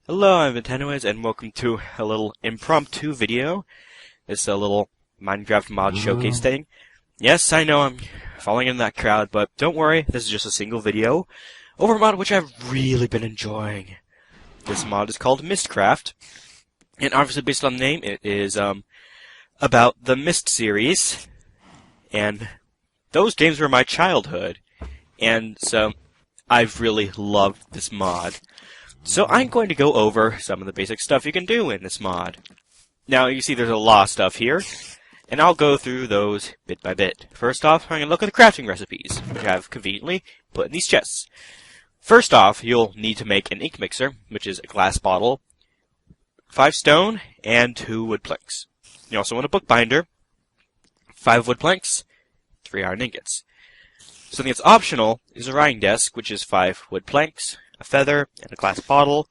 Hello, I'm Bentendowhis, and welcome to a little impromptu video. It's a little Minecraft mod showcase thing. Yes, I know I'm falling in that crowd, but don't worry, this is just a single video over a mod which I've really been enjoying. This mod is called Mystcraft, and obviously based on the name, it is about the Myst series, and those games were my childhood, and so I've really loved this mod. So I'm going to go over some of the basic stuff you can do in this mod. Now, you see there's a lot of stuff here, and I'll go through those bit by bit. First off, I'm going to look at the crafting recipes, which I've conveniently put in these chests. First off, you'll need to make an ink mixer, which is a glass bottle, 5 stone, and 2 wood planks. You also want a bookbinder, 5 wood planks, 3 iron ingots. Something that's optional is a writing desk, which is 5 wood planks, a feather, and a glass bottle.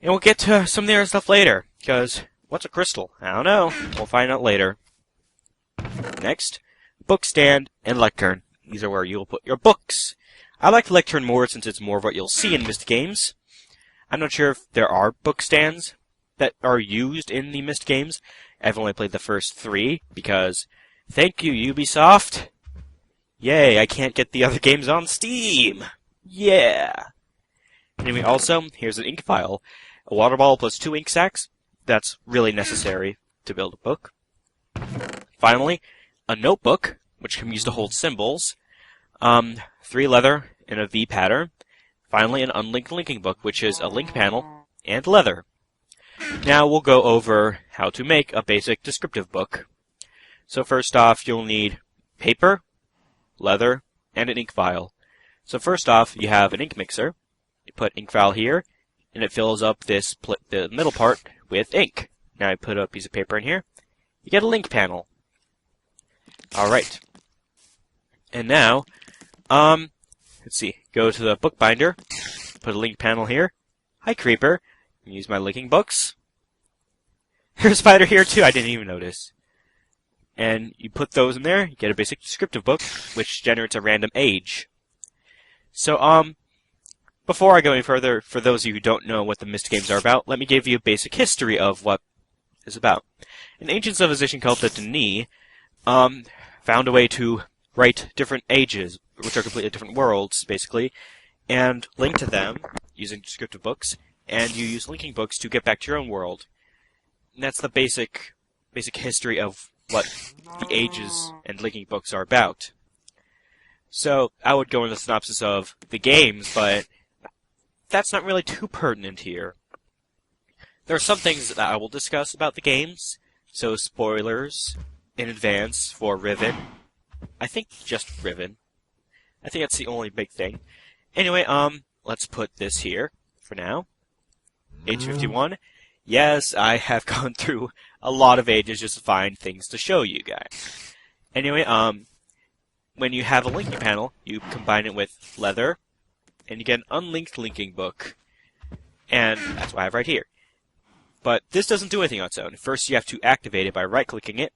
And we'll get to some of the other stuff later, because what's a crystal? I don't know. We'll find out later. Next, book stand and lectern. These are where you'll put your books. I like the lectern more since it's more of what you'll see in Myst games. I'm not sure if there are book stands that are used in the Myst games. I've only played the first 3, because thank you, Ubisoft! Yay, I can't get the other games on Steam! Yeah! Anyway, also, here's an ink vial. A water bottle plus 2 ink sacs. That's really necessary to build a book. Finally, a notebook, which can be used to hold symbols. 3 leather and a V pattern. Finally, an unlinked linking book, which is a link panel and leather. Now we'll go over how to make a basic descriptive book. So first off, you'll need paper, leather, and an ink vial. So first off, you have an ink mixer. You put ink vial here, and it fills up the middle part with ink. Now I put a piece of paper in here. You get a link panel. Alright. And now, let's see. Go to the bookbinder. Put a link panel here. Hi, creeper. Use my linking books. There's a spider here too, I didn't even notice. And you put those in there, you get a basic descriptive book, which generates a random age. So, before I go any further, for those of you who don't know what the Myst games are about, let me give you a basic history of what it's about. An ancient civilization called the Dani found a way to write different ages, which are completely different worlds, basically, and link to them using descriptive books, and you use linking books to get back to your own world. And that's the basic history of what the ages and linking books are about. So, I would go into the synopsis of the games, but that's not really too pertinent here. There are some things that I will discuss about the games, so spoilers in advance for Riven. I think just Riven. I think that's the only big thing. Anyway, let's put this here for now. Age 51. Yes, I have gone through a lot of ages just to find things to show you guys. Anyway, when you have a linking panel, you combine it with leather, and you get an unlinked linking book. And that's what I have right here. But this doesn't do anything on its own. First, you have to activate it by right-clicking it,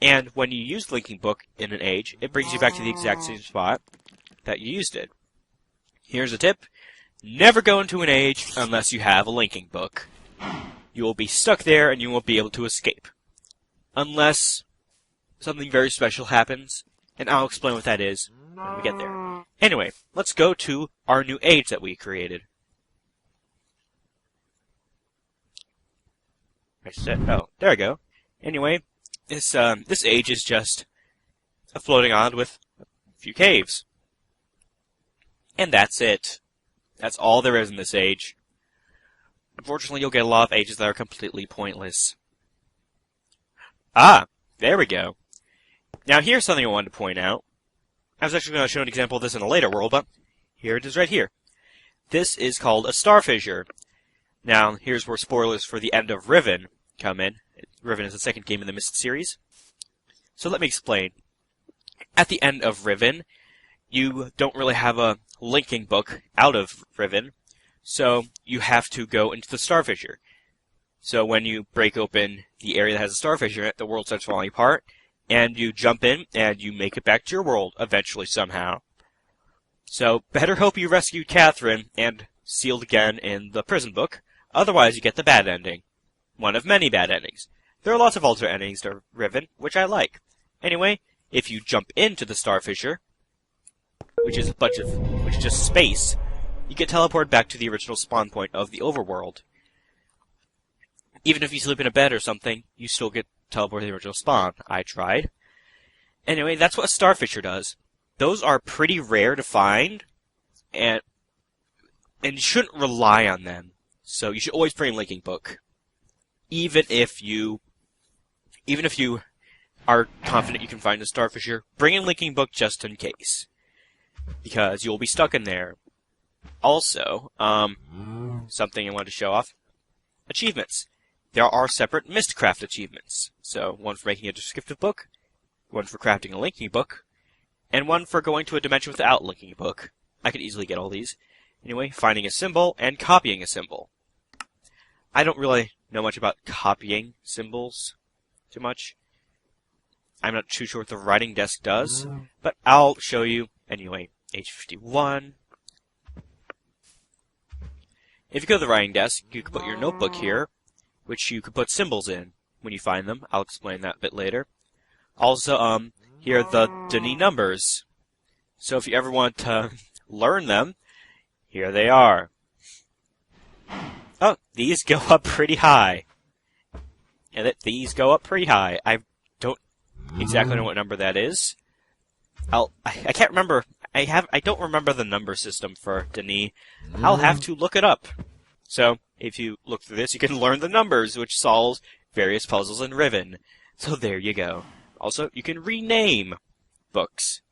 and when you use the linking book in an age, it brings you back to the exact same spot that you used it. Here's a tip. Never go into an age unless you have a linking book. You will be stuck there and you won't be able to escape. Unless something very special happens, and I'll explain what that is when we get there. Anyway, let's go to our new age that we created. Oh, there we go. Anyway, this age is just a floating island with a few caves. And that's it. That's all there is in this age. Unfortunately, you'll get a lot of ages that are completely pointless. Ah, there we go. Now, here's something I wanted to point out. I was actually going to show an example of this in a later world, but here it is right here. This is called a Starfisher. Now, here's where spoilers for the end of Riven come in. Riven is the second game in the Myst series. So let me explain. At the end of Riven, you don't really have a linking book out of Riven, so you have to go into the Starfisher. So when you break open the area that has a Starfisher in it, the world starts falling apart, and you jump in, and you make it back to your world, eventually somehow. So, better hope you rescued Catherine, and sealed again in the prison book, Otherwise, you get the bad ending. One of many bad endings. There are lots of alternate endings to Riven, which I like. Anyway, if you jump into the Starfisher, which is just space, you get teleported back to the original spawn point of the overworld. Even if you sleep in a bed or something, you still get teleported to the original spawn. I tried. Anyway, that's what a Starfisher does. Those are pretty rare to find, and you shouldn't rely on them. So you should always bring a linking book. Even if you are confident you can find a Starfisher, bring a linking book just in case. Because you'll be stuck in there. Also, something I wanted to show off. Achievements. There are separate Mystcraft achievements. So, one for making a descriptive book, one for crafting a linking book, and one for going to a dimension without linking a book. I could easily get all these. Anyway, finding a symbol and copying a symbol. I don't really know much about copying symbols too much. I'm not too sure what the writing desk does, but I'll show you anyway. H51. If you go to the writing desk, you can put your notebook here, which you could put symbols in when you find them. I'll explain that a bit later. Also, here are the Denis numbers. So if you ever want to learn them, here they are. Oh, these go up pretty high. And these go up pretty high. I don't exactly know what number that is. I can't remember. I don't remember the number system for Denis. I'll have to look it up. So, if you look through this, you can learn the numbers, which solves various puzzles in Riven. So there you go. Also, you can rename books.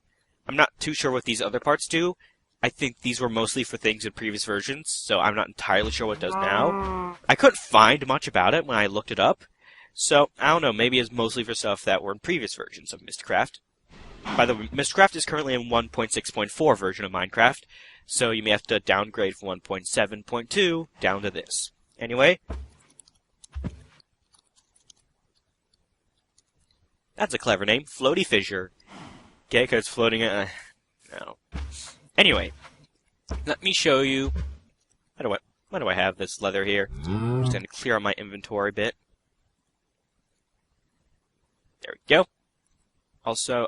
I'm not too sure what these other parts do. I think these were mostly for things in previous versions, so I'm not entirely sure what it does now. I couldn't find much about it when I looked it up. So, I don't know, maybe it's mostly for stuff that were in previous versions of Mystcraft. By the way, Mystcraft is currently in 1.6.4 version of Minecraft, so you may have to downgrade from 1.7.2 down to this. Anyway, that's a clever name, Floaty Fissure. Okay, because floating, no. Anyway, let me show you, why do I have this leather here? I'm just going to clear out my inventory a bit. There we go. Also,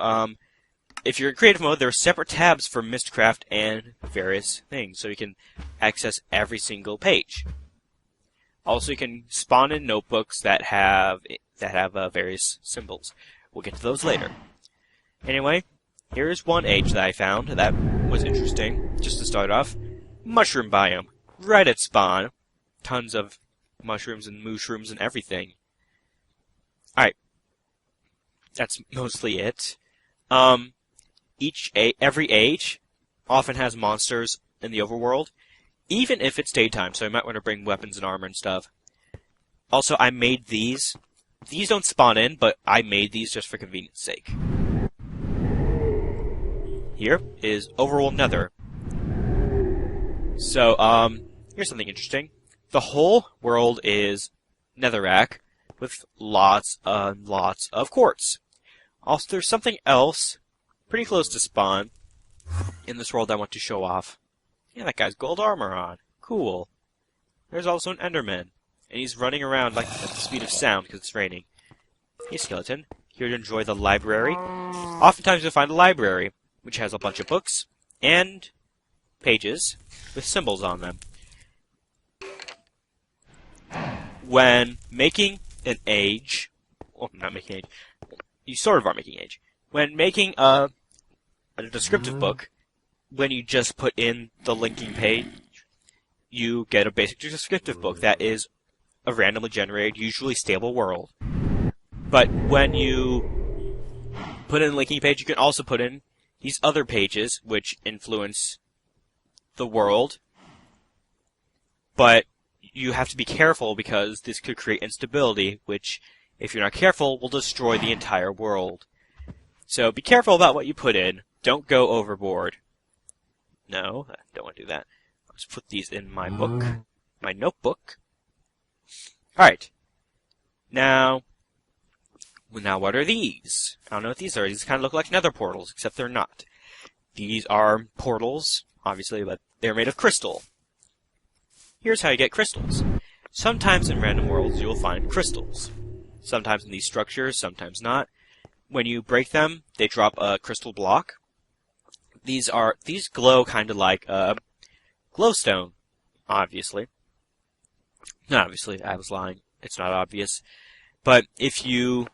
if you're in creative mode, there are separate tabs for Mystcraft and various things, so you can access every single page. Also, you can spawn in notebooks that have various symbols. We'll get to those later. Anyway, here's one age that I found that was interesting. Just to start off, mushroom biome, right at spawn. Tons of mushrooms and mushrooms and everything. Alright. That's mostly it. Every age often has monsters in the overworld, even if it's daytime, so you might want to bring weapons and armor and stuff. Also, I made these. These don't spawn in, but I made these just for convenience sake. Here is Overworld Nether. So, here's something interesting. The whole world is netherrack with lots and lots of quartz. Also, there's something else pretty close to spawn in this world I want to show off. Yeah, that guy's gold armor on. Cool. There's also an Enderman, and he's running around like at the speed of sound because it's raining. Hey, skeleton. Here to enjoy the library. Oftentimes you'll find a library, which has a bunch of books and pages with symbols on them. When making an age, well, not making age, you sort of are making age. When making a descriptive book, when you just put in the linking page, you get a basic descriptive book that is a randomly generated, usually stable world. But when you put in a linking page, you can also put in these other pages, which influence the world. But you have to be careful because this could create instability, which, if you're not careful, will destroy the entire world. So be careful about what you put in. Don't go overboard. No, I don't want to do that. Let's put these in my book. My notebook. Alright. Now what are these? I don't know what these are. These kind of look like nether portals, except they're not. These are portals, obviously, but they're made of crystal. Here's how you get crystals. Sometimes in random worlds you'll find crystals. Sometimes in these structures, sometimes not. When you break them, they drop a crystal block. These glow kind of like a glowstone, obviously. Not obviously, I was lying. It's not obvious. But if you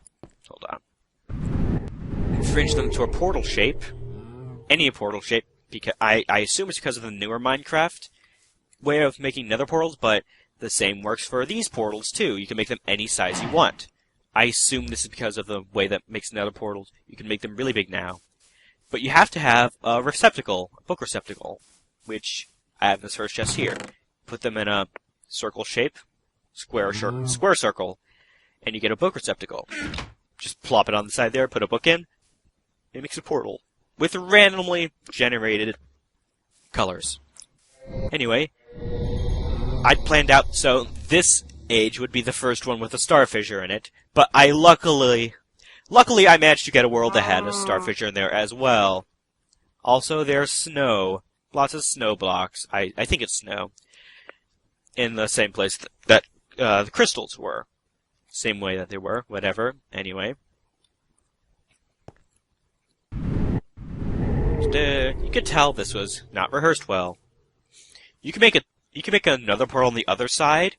hold on, arrange them to a portal shape, any portal shape, because I assume it's because of the newer Minecraft way of making nether portals, but the same works for these portals too. You can make them any size you want. I assume this is because of the way that makes nether portals. You can make them really big now. But you have to have a receptacle, a book receptacle, which I have in this first chest here. Put them in a circle shape, square circle, and you get a book receptacle. Just plop it on the side there, put a book in, it makes a portal with randomly generated colors. Anyway, I'd planned out so this age would be the first one with a Starfisher in it, but I luckily I managed to get a world that had a Starfisher in there as well. Also, there's snow. Lots of snow blocks. I think it's snow. In the same place that the crystals were. Same way that they were. Whatever. Anyway. You could tell this was not rehearsed well. You can make another portal on the other side.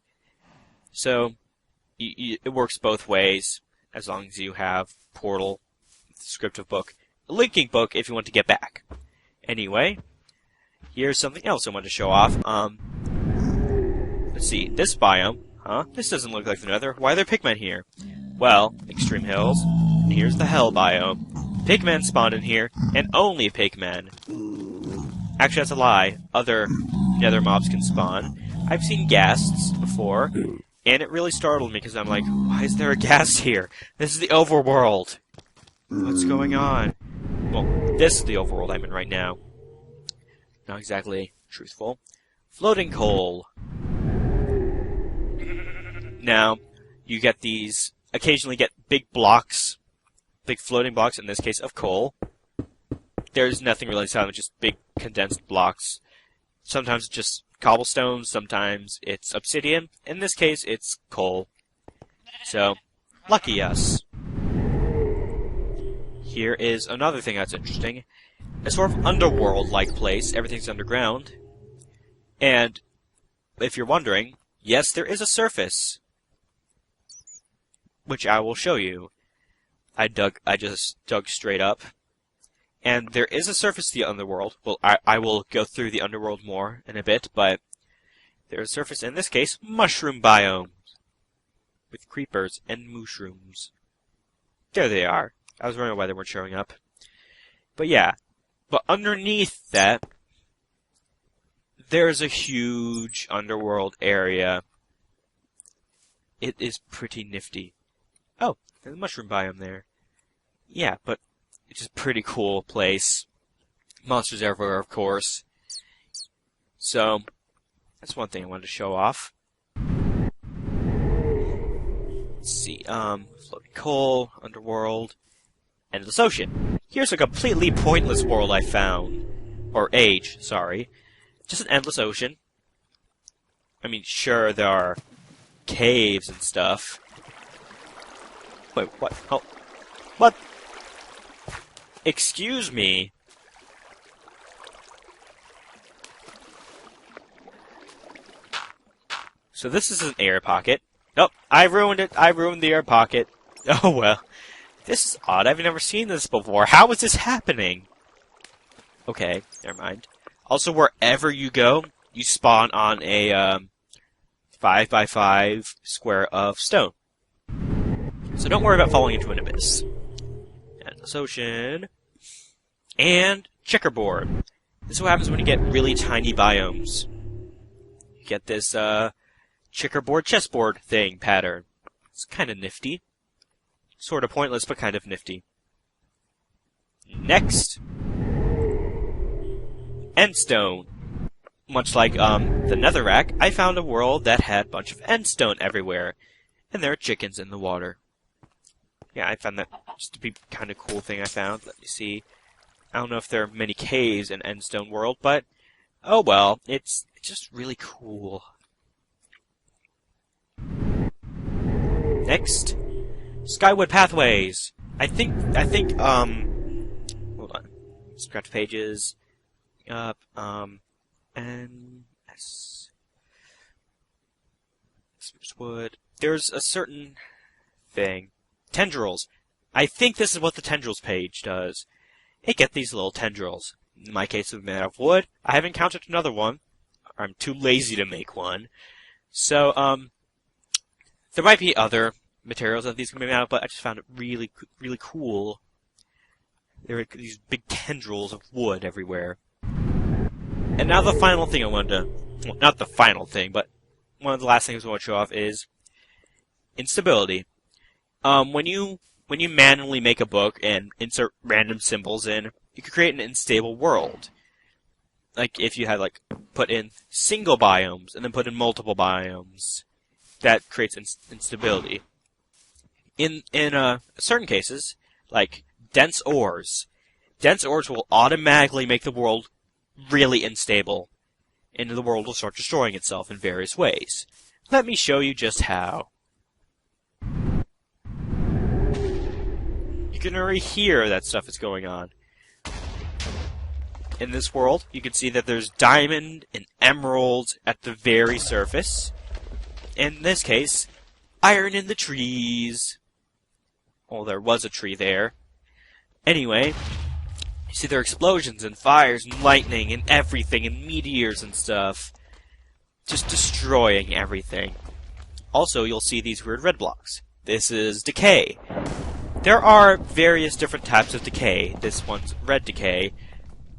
So, it works both ways, as long as you have portal, descriptive book, a linking book if you want to get back. Anyway, here's something else I want to show off. Let's see, this biome, this doesn't look like the nether. Why are there pigmen here? Well, extreme hills, and here's the hell biome. Pigmen spawned in here, and only pigmen. Actually, that's a lie. Other nether mobs can spawn. I've seen ghasts before, and it really startled me because I'm like, why is there a ghast here? This is the overworld. What's going on? Well, this is the overworld I'm in right now. Not exactly truthful. Floating coal. Now, you get these, occasionally get big blocks, big floating blocks, in this case of coal. There's nothing really silent, just big condensed blocks. Sometimes just cobblestone, sometimes it's obsidian. In this case, it's coal. So, lucky us. Here is another thing that's interesting. A sort of underworld-like place. Everything's underground. And, if you're wondering, yes, there is a surface. Which I will show you. I just dug straight up. And there is a surface to the underworld. Well, I will go through the underworld more in a bit, but there's a surface, in this case, mushroom biomes. With creepers and mushrooms. There they are. I was wondering why they weren't showing up. But yeah. But underneath that, there's a huge underworld area. It is pretty nifty. Oh, there's a mushroom biome there. Yeah, but it's just a pretty cool place. Monsters everywhere, of course. So, that's one thing I wanted to show off. Let's see, floating coal, underworld, endless ocean. Here's a completely pointless world I found. Or age, sorry. Just an endless ocean. I mean, sure, there are caves and stuff. Wait, what? Oh, what? Excuse me. So this is an air pocket. Oh, I ruined it. I ruined the air pocket. Oh well. This is odd. I've never seen this before. How is this happening? Okay, never mind. Also, wherever you go, you spawn on a 5x5 square of stone. So don't worry about falling into an abyss. Endless ocean. And checkerboard. This is what happens when you get really tiny biomes. You get this checkerboard chessboard thing pattern. It's kind of nifty. Sort of pointless, but kind of nifty. Next. Endstone. Much like the netherrack, I found a world that had a bunch of endstone everywhere. And there are chickens in the water. Yeah, I found that just to be kind of cool thing I found. Let me see. I don't know if there are many caves in Endstone World, but oh well, it's just really cool. Next, Skyward Pathways. I think, hold on. Scratch pages. Up, and S. Wood. There's a certain thing. Tendrils. I think this is what the tendrils page does. Hey, get these little tendrils. In my case, they're made out of wood. I haven't encountered another one. I'm too lazy to make one. So, there might be other materials that these can be made out of, but I just found it really, really cool. There are these big tendrils of wood everywhere. And now the final thing I wanted to... Well, not the final thing, but one of the last things I want to show off is instability. When you manually make a book and insert random symbols in, you could create an unstable world. Like if you had put in single biomes and then put in multiple biomes, that creates instability. In certain cases, like dense ores will automatically make the world really unstable, and the world will start destroying itself in various ways. Let me show you just how. You can already hear that stuff is going on. In this world, you can see that there's diamond and emeralds at the very surface. In this case, iron in the trees. Well, there was a tree there. Anyway, you see there are explosions and fires and lightning and everything and meteors and stuff. Just destroying everything. Also, you'll see these weird red blocks. This is decay. There are various different types of decay. This one's red decay.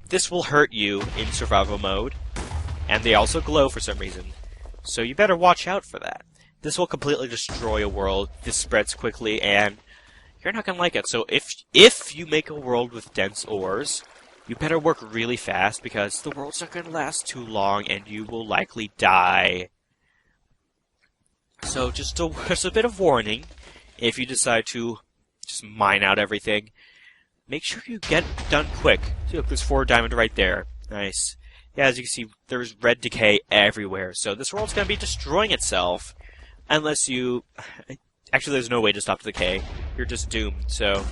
This will hurt you in survival mode. And they also glow for some reason. So you better watch out for that. This will completely destroy a world. This spreads quickly and you're not going to like it. So if you make a world with dense ores, you better work really fast because the world's not going to last too long and you will likely die. So just a bit of warning, if you decide to just mine out everything, make sure you get done quick. See, look, there's 4 diamond right there. Nice. Yeah, as you can see, there's red decay everywhere. So this world's going to be destroying itself unless you... Actually, there's no way to stop the decay. You're just doomed, so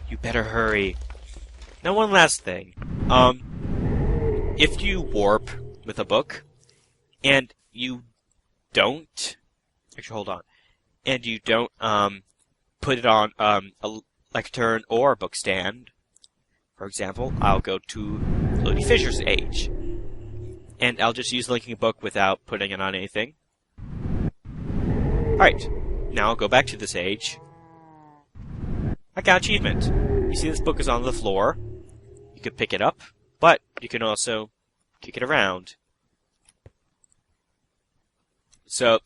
you better hurry. Now, one last thing. If you warp with a book, and you don't... Actually, hold on. And you don't put it on a lectern or a book stand, for example, I'll go to Lodi Fisher's age. And I'll just use linking a book without putting it on anything. Alright. Now I'll go back to this age. I got achievement. You see this book is on the floor. You can pick it up, but you can also kick it around. So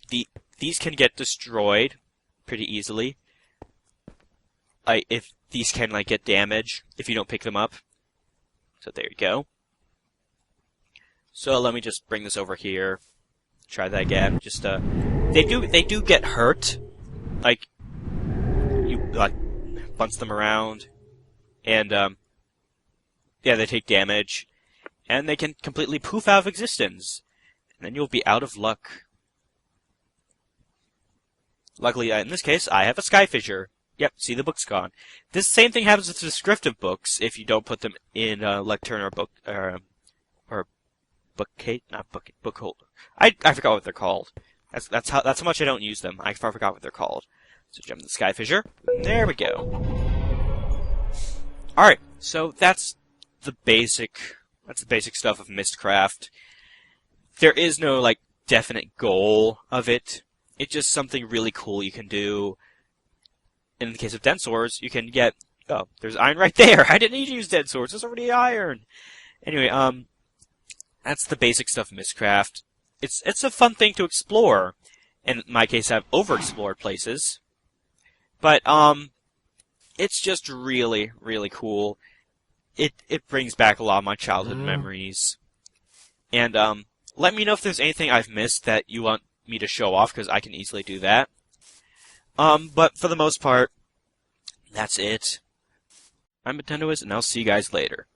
these can get destroyed pretty easily. If these can get damage if you don't pick them up. So there you go. So let me just bring this over here. Try that again. Just they do get hurt. You bounce them around, and yeah, they take damage, and they can completely poof out of existence, and then you'll be out of luck. Luckily, in this case, I have a Starfisher. Yep, see, the book's gone. This same thing happens with descriptive books if you don't put them in lectern or book or bookcase, not book holder. I forgot what they're called. That's how much I don't use them. I forgot what they're called. So jump to the Starfisher. There we go. All right, so that's the basic stuff of Mystcraft. There is no definite goal of it. It's just something really cool you can do. In the case of dense ores, you can get... Oh, there's iron right there! I didn't need to use dense ores, there's already iron! Anyway, that's the basic stuff of Mystcraft. It's a fun thing to explore. In my case, I've overexplored places. But, it's just really, really cool. It brings back a lot of my childhood memories. And, let me know if there's anything I've missed that you want me to show off, because I can easily do that. But for the most part, that's it. I'm Bentendowhis, and I'll see you guys later.